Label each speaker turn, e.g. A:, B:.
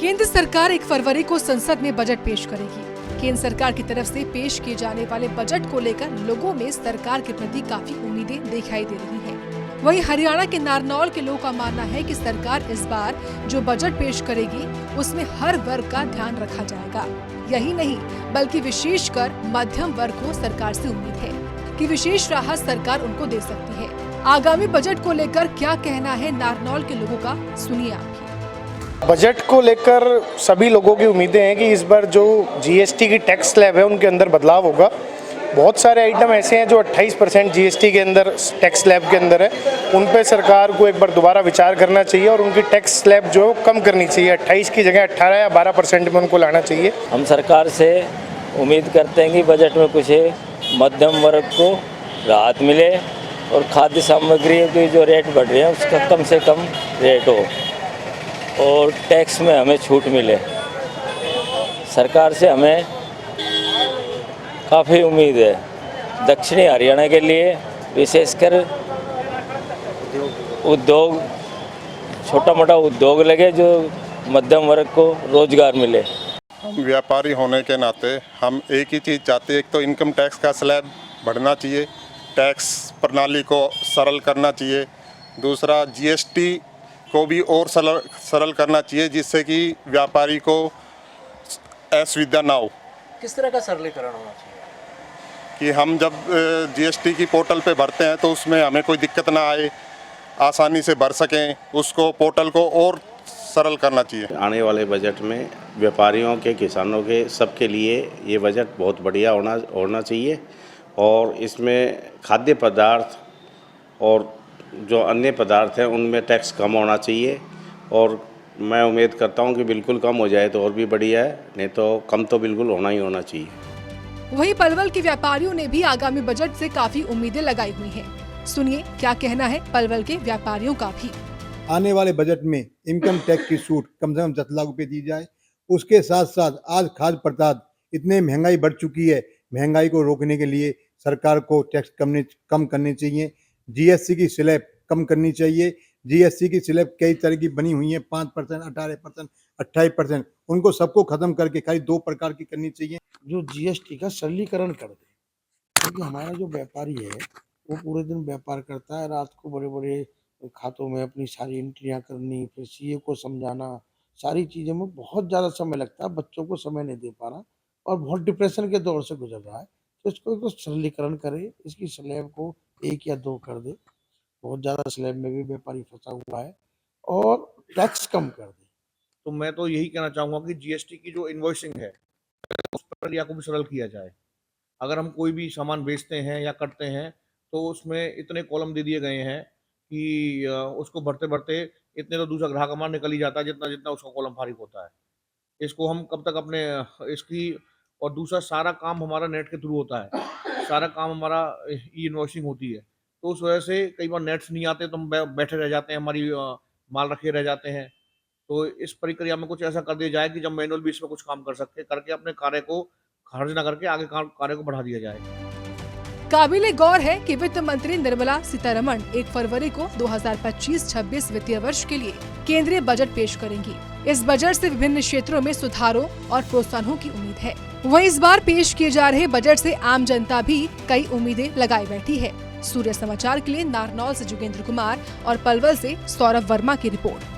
A: केंद्र सरकार 1 फरवरी को संसद में बजट पेश करेगी। केंद्र सरकार की तरफ से पेश किए जाने वाले बजट को लेकर लोगों में सरकार के प्रति काफी उम्मीदें दिखाई दे रही हैं। वहीं हरियाणा के नारनौल के लोगों का मानना है कि सरकार इस बार जो बजट पेश करेगी उसमें हर वर्ग का ध्यान रखा जाएगा। यही नहीं बल्कि विशेषकर मध्यम वर्ग को सरकार से उम्मीद है कि विशेष राहत सरकार उनको दे सकती है। आगामी बजट को लेकर क्या कहना है नारनौल के लोगों का, सुनिए आप।
B: बजट को लेकर सभी लोगों की उम्मीदें हैं कि इस बार जो जीएसटी की टैक्स स्लैब है उनके अंदर बदलाव होगा। बहुत सारे आइटम ऐसे हैं जो 28% जीएसटी के अंदर टैक्स स्लैब के अंदर है, उन पे सरकार को एक बार दोबारा विचार करना चाहिए और उनकी टैक्स स्लैब जो है कम करनी चाहिए। 28 की जगह 18 या 12% में उनको लाना चाहिए।
C: हम सरकार से उम्मीद करते हैं कि बजट में कुछ मध्यम वर्ग को राहत मिले और खाद्य सामग्री के जो रेट बढ़ रहे हैं उसका कम से कम रेट हो और टैक्स में हमें छूट मिले। सरकार से हमें काफ़ी उम्मीद है। दक्षिणी हरियाणा के लिए विशेषकर उद्योग, छोटा मोटा उद्योग लगे जो मध्यम वर्ग को रोजगार मिले।
D: हम व्यापारी होने के नाते हम एक ही चीज़ चाहते हैं, एक तो इनकम टैक्स का स्लैब बढ़ना चाहिए, टैक्स प्रणाली को सरल करना चाहिए, दूसरा जीएसटी को भी और सरल करना चाहिए जिससे कि व्यापारी को असुविधा ना हो।
E: किस तरह का सरलीकरण होना चाहिए?
D: कि हम जब जीएसटी की पोर्टल पे भरते हैं तो उसमें हमें कोई दिक्कत ना आए, आसानी से भर सकें, उसको पोर्टल को और सरल करना चाहिए।
F: आने वाले बजट में व्यापारियों के, किसानों के, सबके लिए ये बजट बहुत बढ़िया होना चाहिए और इसमें खाद्य पदार्थ और जो अन्य पदार्थ हैं उनमें टैक्स कम होना चाहिए और मैं उम्मीद करता हूं कि बिल्कुल कम हो जाए तो और भी बढ़िया है, नहीं तो कम तो बिल्कुल होना ही होना चाहिए।
A: वहीं पलवल के व्यापारियों ने भी आगामी बजट से काफी उम्मीदें लगाई हुई हैं। सुनिए क्या कहना है पलवल के व्यापारियों का भी।
G: आने वाले बजट में इनकम टैक्स की छूट कम से कम 10 लाख रुपए दी जाए। उसके साथ साथ आज खाद्य पदार्थ इतने महंगाई बढ़ चुकी है, महंगाई को रोकने के लिए सरकार को टैक्स कम करने चाहिए। जीएसटी की स्लैब कम करनी चाहिए। जीएसटी की स्लैब कई तरह की बनी हुई है, 5%, 18%, 28%, उनको सबको खत्म करके खाली 2 प्रकार की करनी चाहिए।
E: जो जीएसटी का सरलीकरण कर दे, क्योंकि हमारा जो व्यापारी है वो पूरे दिन व्यापार करता है, रात को बड़े बड़े खातों में अपनी सारी एंट्रियां करनी, फिर सीए को समझाना, सारी चीज़ों में बहुत ज़्यादा समय लगता है, बच्चों को समय नहीं दे पा रहा और बहुत डिप्रेशन के दौर से गुजर रहा है। तो इसको एक तो सरलीकरण करे, इसकी स्लैब को 1 या 2 कर दे, बहुत ज़्यादा स्लैब में भी व्यापारी फंसा हुआ है, और टैक्स कम कर दे।
H: तो मैं तो यही कहना चाहूँगा कि जीएसटी की जो इन्वॉइसिंग है उस प्रक्रिया को भी सरल किया जाए। अगर हम कोई भी सामान बेचते हैं या करते हैं तो उसमें इतने कॉलम दे दिए गए हैं कि उसको भरते भरते इतने तो दूसरा ग्राहक हमारा निकल ही जाता है जितना जितना उसका कॉलम फारिग होता है। इसको हम कब तक अपने इसकी, और दूसरा सारा काम हमारा नेट के थ्रू होता है, सारा काम हमारा ई इन्वॉइसिंग होती है, तो उस वजह से कई बार नेट्स नहीं आते तो हम बैठे रह जाते हैं, हमारी माल रखे रह जाते हैं। तो इस प्रक्रिया में कुछ ऐसा कर दिया जाए कि जब मैनुअल भी इसमें कुछ काम कर सकते करके अपने कार्य को खर्च न करके आगे कार्य को बढ़ा दिया जाए।
A: काबिले गौर है कि वित्त मंत्री निर्मला सीतारमण 1 फरवरी को 2025-26 वित्तीय वर्ष के लिए केंद्रीय बजट पेश करेंगी। इस बजट से विभिन्न क्षेत्रों में सुधारों और प्रोत्साहनों की उम्मीद है। वहीं इस बार पेश किए जा रहे बजट से आम जनता भी कई उम्मीदें लगाई बैठी है। सूर्य समाचार के लिए नारनौल से जोगेंद्र कुमार और पलवल से सौरभ वर्मा की रिपोर्ट।